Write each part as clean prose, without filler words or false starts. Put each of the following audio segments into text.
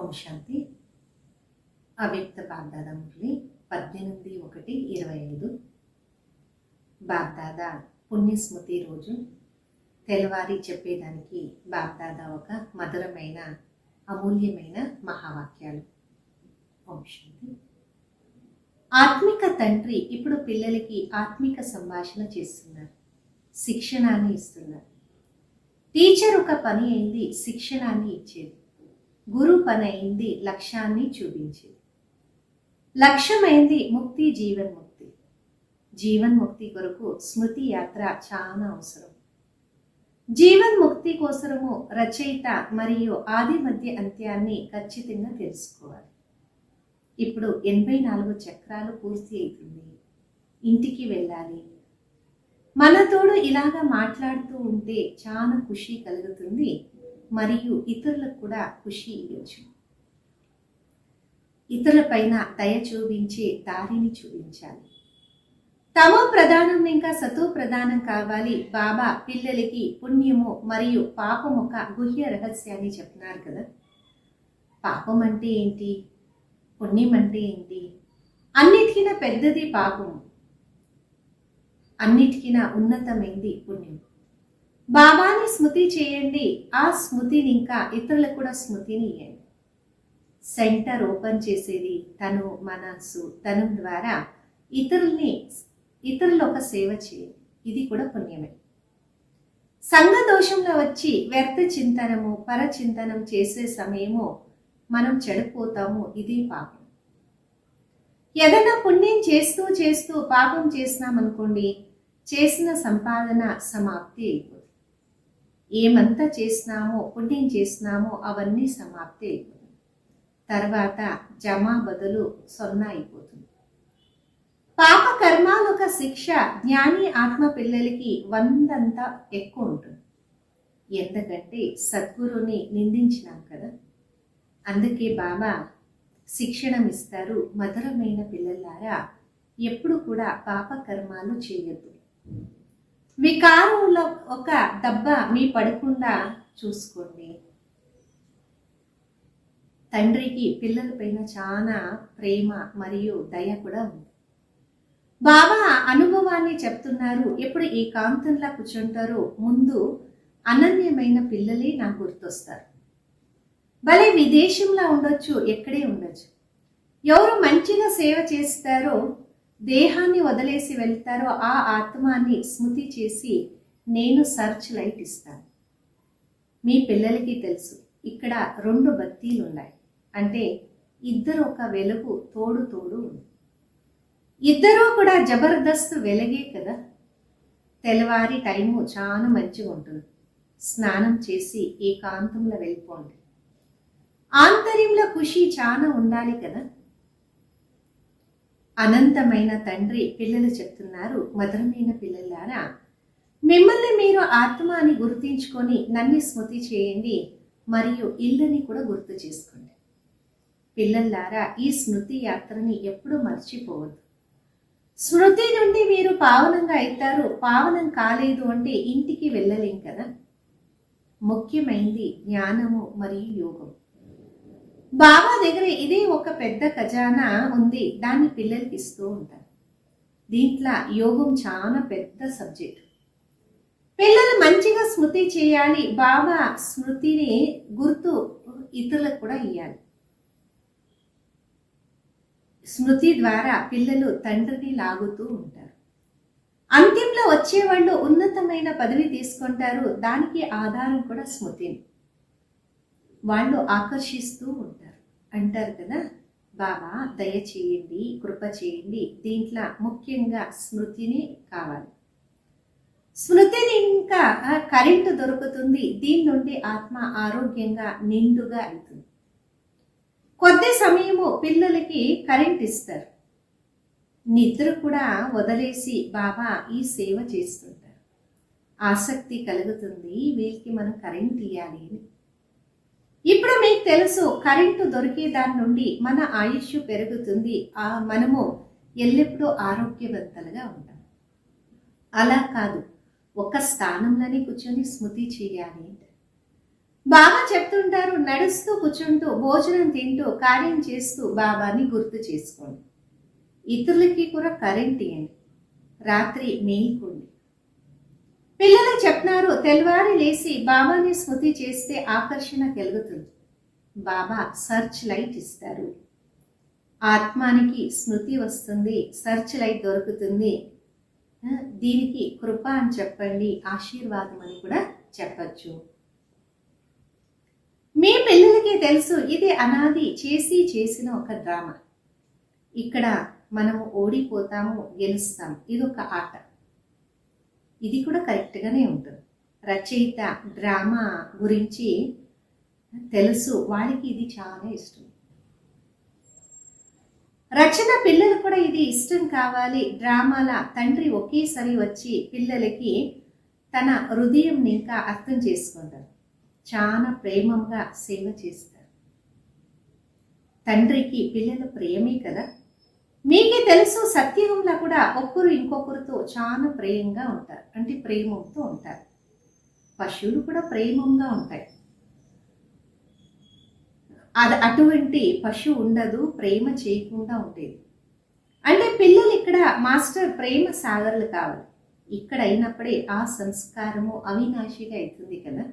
ఓం శాంతి. అవ్యక్త బాగ్దాదా మురళి 18/1/25. బాగ్దాదా పుణ్యస్మృతి రోజు తెల్లవారి చెప్పేదానికి బాగ్దాదా ఒక మధురమైన అమూల్యమైన మహావాక్యాలు. ఓం శాంతి. ఆత్మిక తండ్రి ఇప్పుడు పిల్లలకి ఆత్మిక సంభాషణ చేస్తున్నారు, శిక్షణాన్ని ఇస్తున్నారు. టీచర్ ఒక పని అయింది శిక్షణాన్ని ఇచ్చేది, గురు పని అయింది లక్ష్యాన్ని చూపించేది. లక్ష్యమైంది ముక్తి, జీవన్ముక్తి. జీవన్ముక్తి కొరకు స్మృతి యాత్ర చాలా అవసరం. జీవన్ముక్తి కోసము రచయిత మరియు ఆది మధ్య అంత్యాన్ని ఖచ్చితంగా తెలుసుకోవాలి. ఇప్పుడు 84 చక్రాలు పూర్తి అవుతుంది, ఇంటికి వెళ్ళాలి. మనతోడు ఇలాగా మాట్లాడుతూ ఉంటే చాలా ఖుషి కలుగుతుంది మరియు ఇతరులకు కూడా ఖుషి ఇవ్వచ్చు. ఇతరుల పైన దయ చూపించే దారిని చూపించాలి. తమో ప్రధానం ఇంకా సతో ప్రధానం కావాలి. బాబా పిల్లలకి పుణ్యము మరియు పాపం ఒక గుహ్య రహస్యాన్ని చెప్తున్నారు కదా. పాపం అంటే ఏంటి, పుణ్యం అంటే ఏంటి? అన్నిటికన్నా పెద్దది పాపము, అన్నిటికన్నా ఉన్నతమైంది పుణ్యం. బాబాని స్మృతి చేయండి, ఆ స్మృతిని ఇంకా ఇతరులకు కూడా స్మృతిని ఇవ్వండి. సెంటర్ ఓపెన్ చేసేది తను, మనస్సు, తనం ద్వారా ఇతరుల ఒక సేవ చేయండి, ఇది కూడా పుణ్యమే. సంఘ దోషంలో వచ్చి వ్యర్థ చింతనము, పరచింతనం చేసే సమయము మనం చెడిపోతాము, ఇది పాపం. ఏదైనా పుణ్యం చేస్తూ చేస్తూ పాపం చేసినామనుకోండి, చేసిన సంపాదన సమాప్తి అయిపోతుంది. ఏమంతా చేసినామో, పుణ్యం చేసినామో అవన్నీ సమాప్తి అయిపోతుంది. తర్వాత జమా బదులు 0 అయిపోతుంది. పాప కర్మాల ఒక శిక్ష జ్ఞాని ఆత్మ పిల్లలకి 100 ఎక్కువ ఉంటుంది. ఎందుకంటే సద్గురుని నిందించినాం కదా. అందుకే బాబా శిక్షణం ఇస్తారు, మధురమైన పిల్లలారా ఎప్పుడు కూడా పాప కర్మాలు చేయొద్దు. వికారంలో ఒక దెబ్బ మీ పడకుండా చూసుకోండి. తండ్రికి పిల్లల పైన చాలా ప్రేమ మరియు దయ కూడా ఉంది. బాబా అనుభవాన్ని చెప్తున్నారు. ఎప్పుడు ఏకాంతంలా కూర్చుంటారో ముందు అనన్యమైన పిల్లలే నాకు గుర్తొస్తారు. భలే విదేశంలో ఉండొచ్చు, ఎక్కడే ఉండొచ్చు. ఎవరు మంచిగా సేవ చేస్తారో, దేహాన్ని వదిలేసి వెళ్తారో ఆ ఆత్మాన్ని స్మృతి చేసి నేను సర్చ్ లైట్ ఇస్తాను. మీ పిల్లలకి తెలుసు ఇక్కడ 2 బత్తీలు ఉన్నాయి అంటే ఇద్దరు ఒక వెలుగు తోడు ఉంది. ఇద్దరూ కూడా జబర్దస్త్ వెలగే కదా. తెల్లవారి టైము చాలా మంచిగా ఉంటుంది. స్నానం చేసి ఏకాంతంలో వెళ్ళిపోండి. ఆంతర్యంలో ఖుషి చాలా ఉండాలి కదా. అనంతమైన తండ్రి పిల్లలు చెప్తున్నారు, మధురమైన పిల్లలారా మిమ్మల్ని మీరు ఆత్మ అని గుర్తించుకొని నన్ను స్మృతి చేయండి మరియు ఇళ్ళని కూడా గుర్తు చేసుకోండి. పిల్లలారా ఈ స్మృతి యాత్రని ఎప్పుడూ మర్చిపోవద్దు. స్మృతి నుండి మీరు పావనంగా అవుతారు. పావనం కాలేదు అంటే ఇంటికి వెళ్ళలేం కదా. ముఖ్యమైనది జ్ఞానము మరియు యోగం. బాబా దగ్గర ఇదే ఒక పెద్ద ఖజానా ఉంది, దాన్ని పిల్లలకి ఇస్తూ ఉంటారు. దీంట్లో యోగం చాలా పెద్ద సబ్జెక్ట్. పిల్లలు మంచిగా స్మృతి చేయాలి. బాబా స్మృతిని గుర్తు ఇతరులకు కూడా ఇవ్వాలి. స్మృతి ద్వారా పిల్లలు తండ్రిని లాగుతూ ఉంటారు. అంతింలో వచ్చేవాళ్ళు ఉన్నతమైన పదవి తీసుకుంటారు. దానికి ఆధారం కూడా స్మృతిని. వాళ్ళు ఆకర్షిస్తూ ఉంటారు. అంటారు కదా, బాబా దయ చేయండి, కృప చేయండి. దీంట్లో ముఖ్యంగా స్మృతిని కావాలి. స్మృతిని ఇంకా కరెంటు దొరుకుతుంది. దీని నుండి ఆత్మ ఆరోగ్యంగా నిండుగా అవుతుంది. కొద్ది సమయము పిల్లలకి కరెంట్ ఇస్తారు. నిద్ర కూడా వదిలేసి బాబా ఈ సేవ చేస్తుంటారు. ఆసక్తి కలుగుతుంది, వీళ్ళకి మనం కరెంట్ ఇవ్వాలి అని. ఇప్పుడు మీకు తెలుసు కరెంటు దొరికే దాని నుండి మన ఆయుష్ పెరుగుతుంది. మనము ఎల్లప్పుడూ ఆరోగ్యవంతులుగా ఉంటాం. అలా కాదు, ఒక స్థానంలోనే కూర్చొని స్మృతి చేయాలి. బాబా చెప్తుంటారు, నడుస్తూ కూర్చుంటూ భోజనం తింటూ కార్యం చేస్తూ బాబాని గుర్తు చేసుకోండి. ఇతరులకి కూడా కరెంట్ ఇవ్వండి. రాత్రి మేల్కోండి. పిల్లలు చెప్తున్నారు, తెల్లవారి లేచి బాబాని స్మృతి చేస్తే ఆకర్షణ కలుగుతుంది. బాబా సర్చ్ లైట్ ఇస్తారు. ఆత్మానికి స్మృతి వస్తుంది, సర్చ్ లైట్ దొరుకుతుంది. దీనికి కృప అని చెప్పండి, ఆశీర్వాదం అని కూడా చెప్పచ్చు. మీ పిల్లలకి తెలుసు ఇది అనాది చేసిన ఒక డ్రామా. ఇక్కడ మనము ఓడిపోతాము, గెలుస్తాము, ఇది ఒక ఆట. ఇది కూడా కరెక్ట్గానే ఉంటుంది. రచయిత డ్రామా గురించి తెలుసు, వాడికి ఇది చాలా ఇష్టం. రచన పిల్లలు కూడా ఇది ఇష్టం కావాలి. డ్రామాల తండ్రి ఒకేసారి వచ్చి పిల్లలకి తన హృదయం ఇంకా అర్థం చేసుకుంటారు. చాలా ప్రేమంగా సేవ చేస్తారు. తండ్రికి పిల్లల ప్రేమే కదా. మీకే తెలుసు, సత్యుగంలో కూడా ఒక్కరు ఇంకొకరితో చాలా ప్రేమగా ఉంటారు, అంటే ప్రేమంతో ఉంటారు. పశువులు కూడా ప్రేమంగా ఉంటాయి. అది అటువంటి పశువు ఉండదు ప్రేమ చేయకుండా ఉండేది. అంటే పిల్లలు ఇక్కడ మాస్టర్ ప్రేమ సాగర్లు కావాలి. ఇక్కడ అయినప్పుడే ఆ సంస్కారము అవినాశిగా అవుతుంది కదా.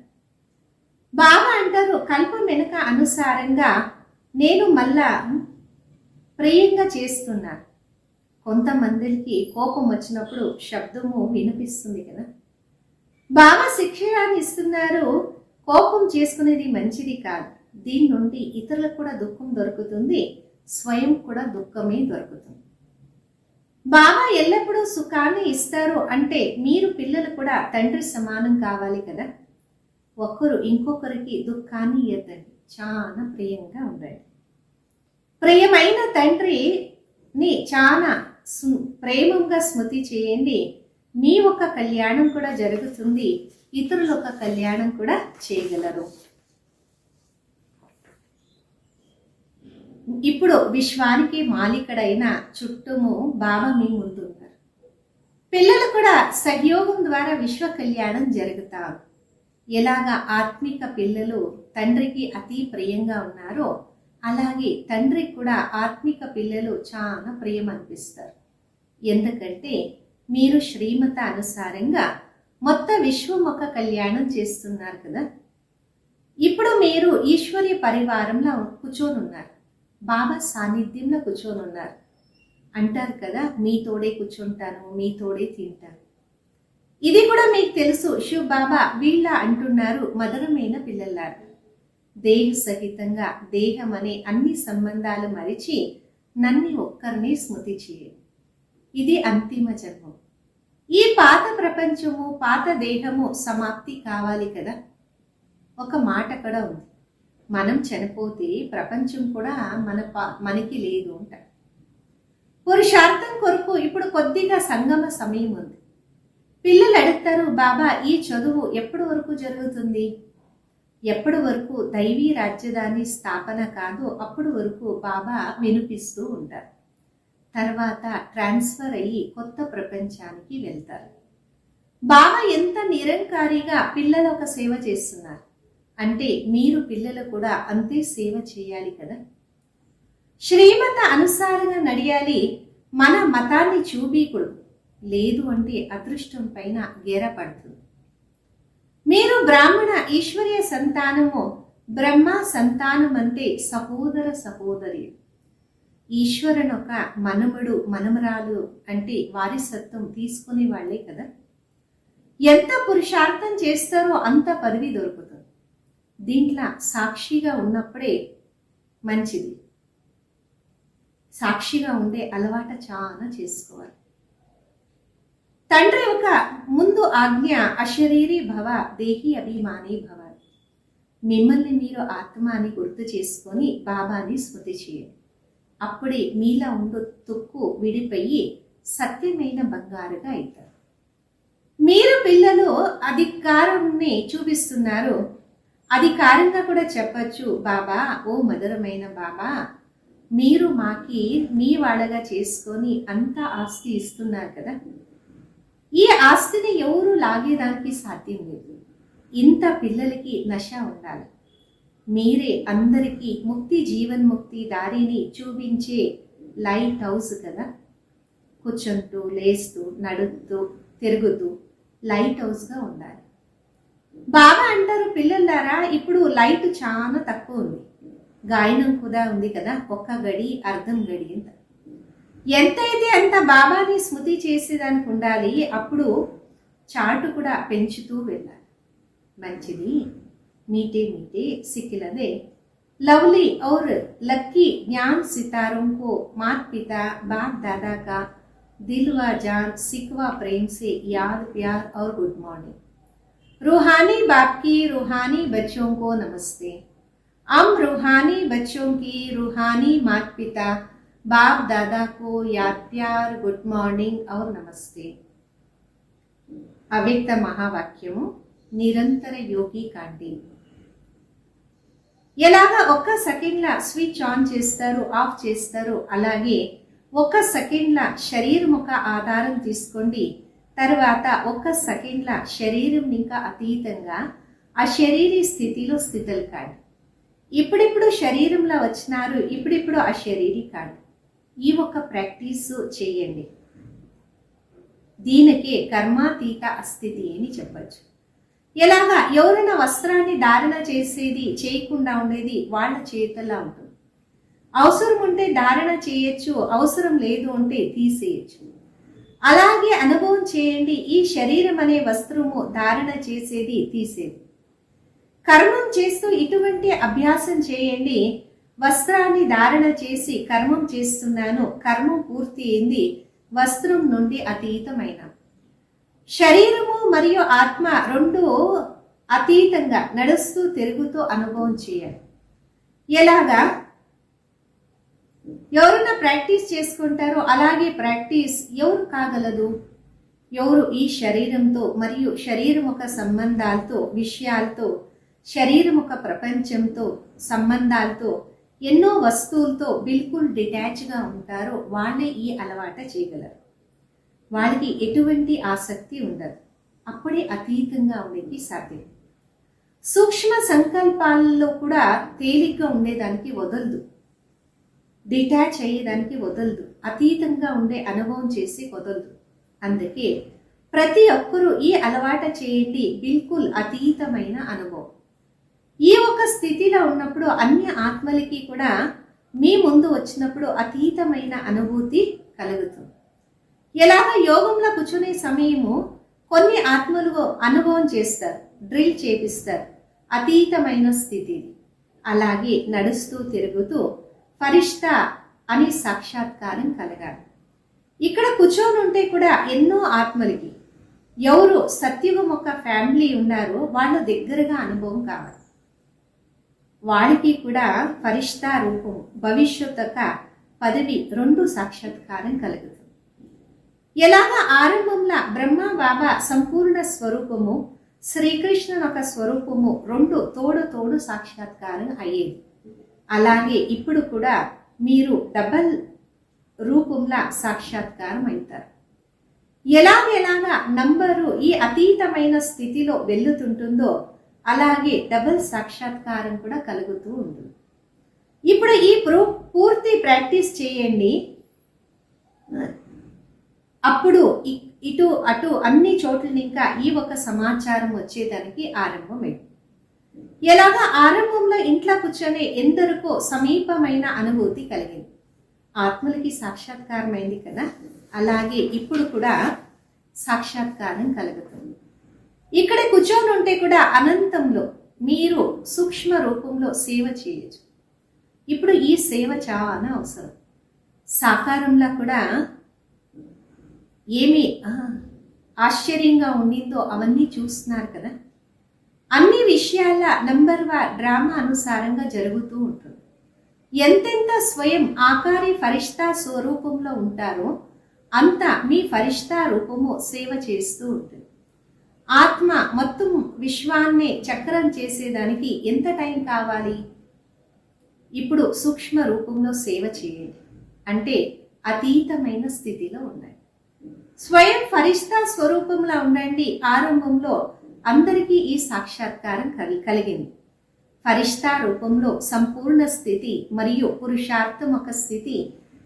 బాబా అంటారు, కల్పం వెనుక అనుసారంగా నేను మళ్ళా ప్రియంగా చేస్తున్నాను. కొంతమందికి కోపం వచ్చినప్పుడు శబ్దము వినిపిస్తుంది కదా. బాబా శిక్షణాన్ని ఇస్తున్నారు, కోపం చేసుకునేది మంచిది కాదు. దీని నుండి ఇతరులకు కూడా దుఃఖం దొరుకుతుంది, స్వయం కూడా దుఃఖమే దొరుకుతుంది. బాబా ఎల్లప్పుడూ సుఖాన్ని ఇస్తారు. అంటే మీరు పిల్లలు కూడా తండ్రి సమానం కావాలి కదా. ఒకరు ఇంకొకరికి దుఃఖాన్ని ఇవ్వద్దండి, చాలా ప్రియంగా ఉండండి. ప్రియమైన తండ్రిని చాలా ప్రేమంగా స్మృతి చేయండి. మీ ఒక కళ్యాణం కూడా జరుగుతుంది, ఇతరుల ఒక కళ్యాణం కూడా చేయగలరు. ఇప్పుడు విశ్వానికి మాలికడైన చుట్టూము బాబా మీ ముందున్నారు. పిల్లలు కూడా సహయోగం ద్వారా విశ్వ కళ్యాణం జరుగుతారు. ఎలాగా ఆత్మిక పిల్లలు తండ్రికి అతి ప్రియంగా ఉన్నారో అలాగే తండ్రికి కూడా ఆత్మిక పిల్లలు చాలా ప్రియం అనిపిస్తారు. ఎందుకంటే మీరు శ్రీమత అనుసారంగా మొత్తం విశ్వం ఒక కళ్యాణం చేస్తున్నారు కదా. ఇప్పుడు మీరు ఈశ్వర్య పరివారంలో కూర్చొని ఉన్నారు, బాబా సాన్నిధ్యంలో కూర్చొని ఉన్నారు. అంటారు కదా, మీ తోడే కూర్చుంటాను, మీ తోడే తింటాను. ఇది కూడా మీకు తెలుసు. శివ్ బాబా వీళ్ళ అంటున్నారు, మధురమైన పిల్లలారు, దేహ సహితంగా దేహం అనే అన్ని సంబంధాలు మరిచి నన్ను ఒక్కరినే స్మృతి చేయండి. ఇది అంతిమ జన్మం. ఈ పాత ప్రపంచము పాత దేహము సమాప్తి కావాలి కదా. ఒక మాట కూడా ఉంది, మనం చనిపోతే ప్రపంచం కూడా మనకి లేదు అంట. పురుషార్థం కొరకు ఇప్పుడు కొద్దిగా సంగమ సమయం ఉంది. పిల్లలు అడుగుతారు, బాబా ఈ చదువు ఎప్పటి వరకు జరుగుతుంది? ఎప్పటి వరకు దైవీ రాజ్యదాని స్థాపన కాదు అప్పటి వరకు బాబా వినిపిస్తూ ఉంటారు. తర్వాత ట్రాన్స్ఫర్ అయ్యి కొత్త ప్రపంచానికి వెళ్తారు. బాబా ఎంత నిరంకారిగా పిల్లలు ఒక సేవ చేస్తున్నారు అంటే మీరు పిల్లలు కూడా అంతే సేవ చేయాలి కదా. శ్రీమత అనుసారంగా నడియాలి. మన మతాన్ని చూపీకూడదు, లేదు అంటే అదృష్టం పైన గేర పడుతుంది. మీరు బ్రాహ్మణ ఈశ్వర్య సంతానము, బ్రహ్మ సంతానం అంటే సహోదర సహోదరి. ఈశ్వరుని ఒక మనముడు మనమరాలు అంటే వారసత్వం తీసుకునే వాళ్ళే కదా. ఎంత పురుషార్థం చేస్తారో అంత పదవి దొరుకుతుంది. దీంట్లో సాక్షిగా ఉన్నప్పుడే మంచిది. సాక్షిగా ఉండే అలవాటు చాలా చేసుకోవాలి. తండ్రి ఒక ముందు ఆజ్ఞ, అశరీరి భవ దేహి అభిమాని భవ. మిమ్మల్ని మీరు ఆత్మ అని గుర్తు చేసుకొని బాబాని స్మృతి చేయండి. అప్పుడే మీలో ఉండు తుక్కు విడిపోయి సత్యమైన బంగారుగా అవుతారు. మీరు పిల్లలు అధికారాన్ని చూపిస్తున్నారు. అధికారంగా కూడా చెప్పచ్చు, బాబా ఓ మధురమైన బాబా మీరు మాకి మీ వాళ్ళగా చేసుకొని అంత ఆస్తి ఇస్తున్నారు కదా. ఈ ఆస్తిని ఎవరు లాగేదానికి సాధ్యం లేదు. ఇంత పిల్లలకి నశ ఉండాలి. మీరే అందరికీ ముక్తి జీవన్ముక్తి దారిని చూపించే లైట్ హౌస్ కదా. కూర్చుంటూ లేస్తూ నడుస్తూ తిరుగుతూ లైట్ హౌస్గా ఉండాలి. బాబా అంటారు, పిల్లలారా ఇప్పుడు లైట్ చాలా తక్కువ ఉంది, గాయనం కూడా ఉంది కదా, ఒక్క గడి అర్ధం గడి అంత. ఎంతైతే అంత బాబాని స్మృతి చేసేదానికి ఉండాలి. అప్పుడు చాటు కూడా పెంచుతూ వెళ్ళాలి. మంచిది. मीठे मीठे सिखिलदे लवली और लक्की ज्ञान सितारों को माता पिता बाप दादा का दिल व जान सिखवा प्रेम से याद प्यार और गुड मॉर्निंग। रूहानी बाप की रूहानी बच्चों को नमस्ते। हम रूहानी बच्चों की रूहानी माता पिता बाप दादा को याद प्यार गुड मॉर्निंग और नमस्ते। अव्यक्त महावाक्यमु నిరంతర యోగి కాండి. ఎలాగా ఒక్క సెకండ్ల స్విచ్ ఆన్ చేస్తారు ఆఫ్ చేస్తారు, అలాగే ఒక్క సెకండ్ల శరీరం ఒక ఆధారం తీసుకోండి. తర్వాత ఒక్క సెకండ్ల శరీరం ఇంకా అతీతంగా ఆ శరీరీ స్థితిలో స్థితులు కాండి. ఇప్పుడిప్పుడు శరీరంలో వచ్చినారు, ఇప్పుడిప్పుడు ఆ శరీరీ కాండి. ఈ ఒక్క ప్రాక్టీస్ చేయండి. దీనికే కర్మాతీత అస్థితి అని చెప్పచ్చు. ఎలాగా ఎవరైనా వస్త్రాన్ని ధారణ చేసేది చేయకుండా ఉండేది వాళ్ళ చేతుల్లో ఉంటుంది. అవసరం ఉంటే ధారణ చేయొచ్చు, అవసరం లేదు అంటే తీసేయచ్చు. అలాగే అనుభవం చేయండి. ఈ శరీరం అనే వస్త్రము ధారణ చేసేది తీసేది. కర్మం చేస్తూ ఇటువంటి అభ్యాసం చేయండి. వస్త్రాన్ని ధారణ చేసి కర్మం చేస్తున్నాను, కర్మం పూర్తి అయింది, వస్త్రం నుండి అతీతమైన శరీరము మరియు ఆత్మ రెండు అతీతంగా నడుస్తూ తిరుగుతూ అనుభవం చేయాలి. ఎలాగా ఎవరన్నా ప్రాక్టీస్ చేసుకుంటారో అలాగే ప్రాక్టీస్ ఎవరు కాగలదు? ఎవరు ఈ శరీరంతో మరియు శరీరం ఒక సంబంధాలతో విషయాలతో శరీరం ఒక ప్రపంచంతో సంబంధాలతో ఎన్నో వస్తువులతో బిల్కుల్ డిటాచ్గా ఉంటారో వాళ్ళే ఈ అలవాట చేయగలరు. వాళ్ళకి ఎటువంటి ఆసక్తి ఉండదు. అప్పుడే అతీతంగా ఉండేకి సాధ్యం. సూక్ష్మ సంకల్పాలలో కూడా తేలిగ్గా ఉండేదానికి వదలదు, డిటాచ్ అయ్యేదానికి వదలదు, అతీతంగా ఉండే అనుభవం చేసి వదలదు. అందుకే ప్రతి ఒక్కరూ ఈ అలవాట చేయండి. బిల్కుల్ అతీతమైన అనుభవం. ఈ ఒక స్థితిలో ఉన్నప్పుడు అన్ని ఆత్మలకి కూడా మీ ముందు వచ్చినప్పుడు అతీతమైన అనుభూతి కలుగుతుంది. ఎలాగ యోగంలో కూర్చునే సమయము కొన్ని ఆత్మలు అనుభవం చేస్తారు, డ్రిల్ చేపిస్తారు అతీతమైన స్థితి. అలాగే నడుస్తూ తిరుగుతూ ఫరిష్తా అని సాక్షాత్కారం కలగాలి. ఇక్కడ కూర్చొని ఉంటే కూడా ఎన్నో ఆత్మలకి ఎవరు సత్యుగం ఒక ఫ్యామిలీ ఉన్నారో వాళ్ళ దగ్గరగా అనుభవం కావాలి. వాళ్ళకి కూడా ఫరిష్తా రూపం భవిష్యత్ పదవి రెండు సాక్షాత్కారం కలుగుతుంది. ఎలాగా ఆరంభంలో బ్రహ్మ బాబా సంపూర్ణ స్వరూపము, శ్రీకృష్ణుని ఒక స్వరూపము రెండు తోడు తోడు సాక్షాత్కారం అయ్యేది. అలాగే ఇప్పుడు కూడా మీరు డబల్ రూపంలో సాక్షాత్కారం అవుతారు. ఎలాగెలాగా నంబరు ఈ అతీతమైన స్థితిలో వెళ్ళుతుంటుందో అలాగే డబల్ సాక్షాత్కారం కూడా కలుగుతూ ఉంటుంది. ఇప్పుడు ఈ పూర్తి ప్రాక్టీస్ చేయండి. అప్పుడు ఇటు అటు అన్ని చోట్ల ఇంకా ఈ ఒక సమాచారం వచ్చేదానికి ఆరంభమైంది. ఎలాగా ఆరంభంలో ఇంట్లో కూర్చొని ఎందరికో సమీపమైన అనుభూతి కలిగింది. ఆత్మలకి సాక్షాత్కారం అయింది కదా, అలాగే ఇప్పుడు కూడా సాక్షాత్కారం కలుగుతుంది. ఇక్కడ కూర్చొని ఉంటే కూడా అనంతంలో మీరు సూక్ష్మ రూపంలో సేవ చేయొచ్చు. ఇప్పుడు ఈ సేవ చాలా అవసరం. సాకారంలో కూడా ఏమి ఆశ్చర్యంగా ఉండిందో అవన్నీ చూస్తున్నారు కదా. అన్ని విషయాల నంబర్ డ్రామా అనుసారంగా జరుగుతూ ఉంటుంది. ఎంతెంత స్వయం ఆకారి ఫరిష్తా స్వరూపంలో ఉంటారో అంత మీ ఫరిష్తా రూపము సేవ చేస్తూ ఉంటుంది. ఆత్మ మొత్తం విశ్వాన్ని చక్రం చేసేదానికి ఎంత టైం కావాలి? ఇప్పుడు సూక్ష్మ రూపంలో సేవ చేయండి, అంటే అతీతమైన స్థితిలో ఉండండి. స్వయం ఫరిష్తా స్వరూపంలో ఉండండి. ఆరంభంలో అందరికీ ఈ సాక్షాత్కారం కలిగింది. ఫరిష్తా రూపంలో సంపూర్ణ స్థితి మరియు పురుషార్థం ఒక స్థితి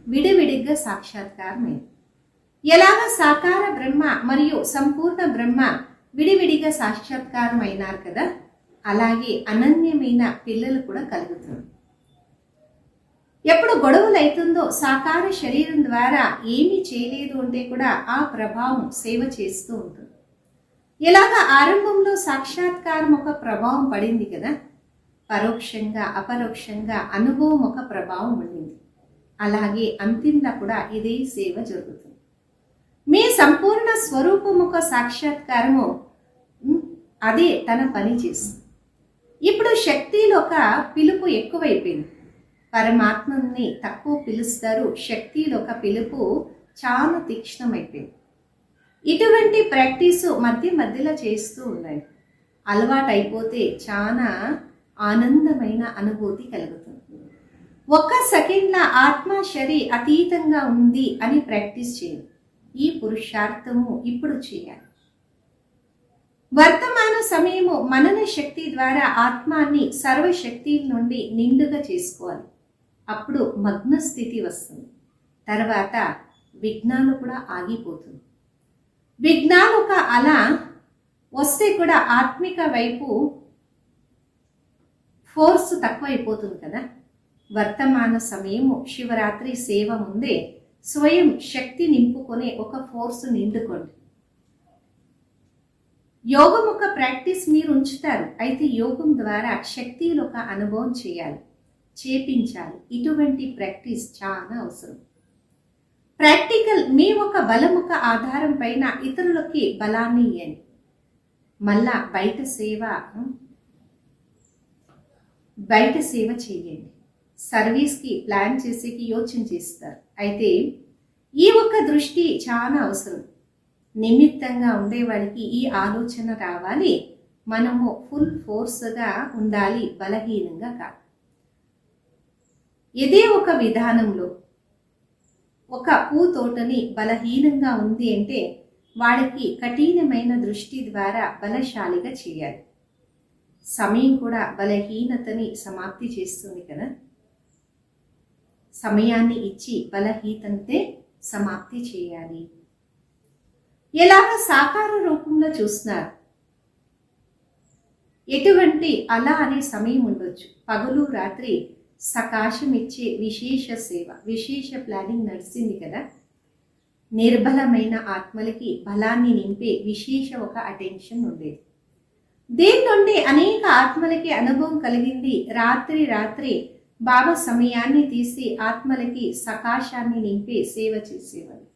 విడివిడిగా సాక్షాత్కారమైంది. ఎలాగ సాకార బ్రహ్మ మరియు సంపూర్ణ బ్రహ్మ విడివిడిగా సాక్షాత్కారం అయినారు కదా, అలాగే అనన్యమైన పిల్లలు కూడా కలుగుతున్నారు. ఎప్పుడు గొడవలు అవుతుందో సాకార శరీరం ద్వారా ఏమీ చేయలేదు అంటే కూడా ఆ ప్రభావం సేవ చేస్తూ ఉంటుంది. ఇలాగా ఆరంభంలో సాక్షాత్కారం ఒక ప్రభావం పడింది కదా, పరోక్షంగా అపరోక్షంగా అనుభవం ఒక ప్రభావం ఉండింది. అలాగే అంతింగా కూడా ఇదే సేవ జరుగుతుంది. మీ సంపూర్ణ స్వరూపం ఒక సాక్షాత్కారము అదే తన పని చేస్తుంది. ఇప్పుడు శక్తిలో ఒక పిలుపు ఎక్కువైపోయింది. పరమాత్మని తక్కువ పిలుస్తారు, శక్తిలో ఒక పిలుపు చాలా తీక్ష్ణమైపోయింది. ఇటువంటి ప్రాక్టీసు మధ్య మధ్యలో చేస్తూ ఉండండి. అలవాటు అయిపోతే చాలా ఆనందమైన అనుభూతి కలుగుతుంది. ఒక్క సెకండ్ల ఆత్మ శరీర అతీతంగా ఉంది అని ప్రాక్టీస్ చేయండి. ఈ పురుషార్థము ఇప్పుడు చేయాలి. వర్తమాన సమయము మనన శక్తి ద్వారా ఆత్మాన్ని సర్వశక్తి నుండి నిండుగా చేసుకోవాలి. అప్పుడు మగ్న స్థితి వస్తుంది. తర్వాత విఘ్నాలు కూడా ఆగిపోతుంది. విఘ్నాలు ఒక అలా వస్తే కూడా ఆత్మిక వైపు ఫోర్స్ తక్కువైపోతుంది కదా. వర్తమాన సమయము శివరాత్రి సేవ ముందే స్వయం శక్తి నింపుకొని ఒక ఫోర్స్ నిండుకోండి. యోగం ఒక ప్రాక్టీస్ మీరు ఉంచుతారు, అయితే యోగం ద్వారా శక్తిలో ఒక అనుభవం చేయాలి, చేపించాలి. ఇటువంటి ప్రాక్టీస్ చాలా అవసరం. ప్రాక్టికల్ మీ ఒక బలం ఒక ఆధారం పైన ఇతరులకి బలాన్ని ఇవ్వండి. మళ్ళా బయట సేవ చేయండి. సర్వీస్కి ప్లాన్ చేసేకి యోచన చేస్తారు. అయితే ఈ ఒక్క దృష్టి చాలా అవసరం. నిమిత్తంగా ఉండేవాడికి ఈ ఆలోచన రావాలి, మనము ఫుల్ ఫోర్స్గా ఉండాలి, బలహీనంగా కాదు. ఇదే ఒక విధానంలో ఒక పూతోటని బలహీనంగా ఉంది అంటే వాడికి కఠినమైన దృష్టి ద్వారా బలశాలిగా చేయాలి. సమయం కూడా బలహీనతని సమాప్తి చేస్తుంది కదా. సమయాన్ని ఇచ్చి బలహీనతే సమాప్తి చేయాలి. ఎలాగ సాకార రూపంలో చూస్తున్నారు. ఎటువంటి అలా అనే సమయం ఉండొచ్చు. పగలు రాత్రి సకాశం ఇచ్చే విశేష సేవ, విశేష ప్లానింగ్ నడిచింది కదా. నిర్బలమైన ఆత్మలకి బలాన్ని నింపే విశేష ఒక అటెన్షన్ ఉండేది. దీని నుండి అనేక ఆత్మలకి అనుభవం కలిగింది. రాత్రి బాబా సమయాన్ని తీసి ఆత్మలకి సకాశాన్ని నింపే సేవ చేసేవారు.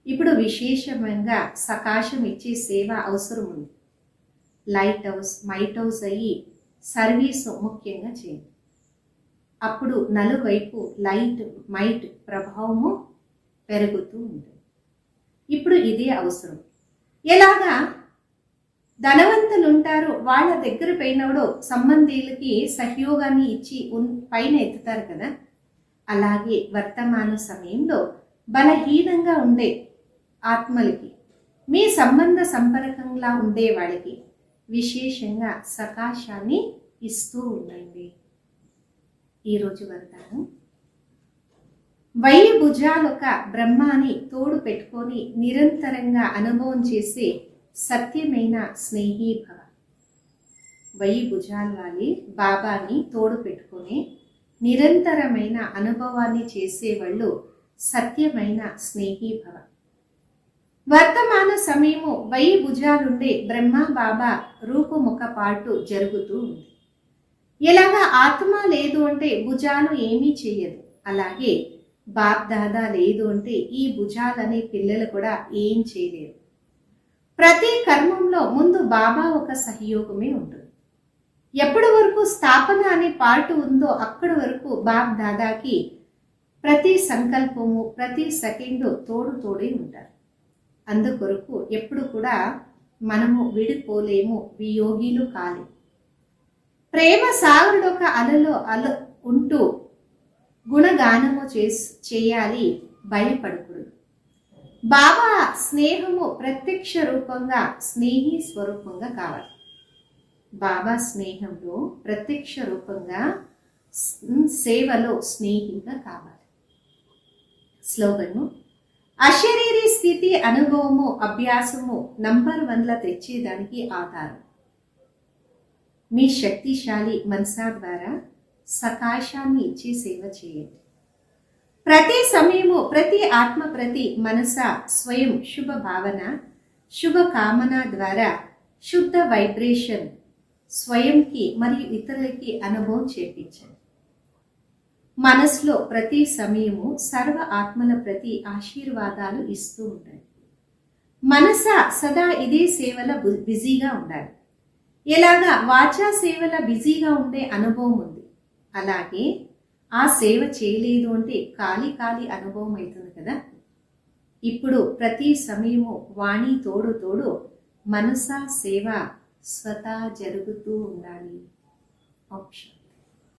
ఇప్పుడు విశేషంగా సకాశం ఇచ్చే సేవ అవసరం ఉంది. లైట్ హౌస్ మైట్ హౌస్ అయ్యి సర్వీసు ముఖ్యంగా చేయండి. అప్పుడు నలువైపు లైట్ మైట్ ప్రభావము పెరుగుతూ ఉంటుంది. ఇప్పుడు ఇదే అవసరం. ఎలాగా ధనవంతులు ఉంటారు, వాళ్ళ దగ్గర పోయినప్పుడు సంబంధీలకి సహయోగాన్ని ఇచ్చి పైన ఎత్తుతారు కదా. అలాగే వర్తమాన సమయంలో బలహీనంగా ఉండే ఆత్మలకి, మీ సంబంధ సంపర్కంగా ఉండే వాళ్ళకి విశేషంగా సకాశాన్ని ఇస్తూ ఉండండి. ఈరోజు వరదానం. 1000 భుజాలొక బ్రహ్మాని తోడు పెట్టుకొని నిరంతరంగా అనుభవం చేసే సత్యమైన స్నేహీ భవ. 1000 భుజాల వాలి బాబాని తోడు పెట్టుకొని నిరంతరమైన అనుభవాన్ని చేసేవాళ్ళు సత్యమైన స్నేహీ భవ. వర్తమాన సమయము 1000 భుజాలుండే బ్రహ్మ బాబా రూపముఖ పాటు జరుగుతూ ఉంది. ఎలాగా ఆత్మ లేదు అంటే భుజాలు ఏమీ చేయదు. అలాగే బాప్ దాదా లేదు అంటే ఈ భుజాలనే పిల్లలు కూడా ఏం చేయలేరు. ప్రతి కర్మంలో ముందు బాబా ఒక సహయోగమే ఉంటుంది. ఎప్పటి వరకు స్థాపన అనే పార్ట్ ఉందో అక్కడి వరకు బాప్ దాదాకి ప్రతి సంకల్పము ప్రతి సెకండు తోడే ఉంటారు. అందుకొరకు ఎప్పుడు కూడా మనము విడిపోలేము, వియోగిలు కాలి. ప్రేమ సాగరుడు ఒక అల ఉంటూ గుణగానము చేయాలి, భయపడకూడదు. బాబా స్నేహము ప్రత్యక్ష రూపంగా స్నేహి స్వరూపంగా కావాలి. బాబా స్నేహంలో ప్రత్యక్ష రూపంగా సేవలో స్నేహిగా కావాలి. స్లోగను: అశరీరీ స్థితి అనుభవము అభ్యాసము నంబర్ 1ల తెచ్చేదానికి ఆధారం. మీ శక్తిశాలి మనసా ద్వారా సకాశాన్ని ఇచ్చి సేవ చేయండి. ప్రతి సమయము ప్రతి ఆత్మ ప్రతి మనస స్వయం శుభ భావన శుభ కామన ద్వారా శుద్ధ వైబ్రేషన్ స్వయంకి మరియు ఇతరులకి అనుభవం చేపించండి. మనసులో ప్రతి సమయము సర్వ ఆత్మల ప్రతి ఆశీర్వాదాలు ఇస్తూ ఉండండి. మనస సదా ఇదే సేవల బిజీగా ఉండాలి. ఎలాగా వాచా సేవల బిజీగా ఉండే అనుభవం ఉంది, అలాగే ఆ సేవ చేయలేదు అంటే ఖాళీ అనుభవం అవుతుంది కదా. ఇప్పుడు ప్రతి సమయము వాణి తోడు తోడు మనస సేవ స్వతా జరుగుతూ ఉండాలి. ఆప్షన్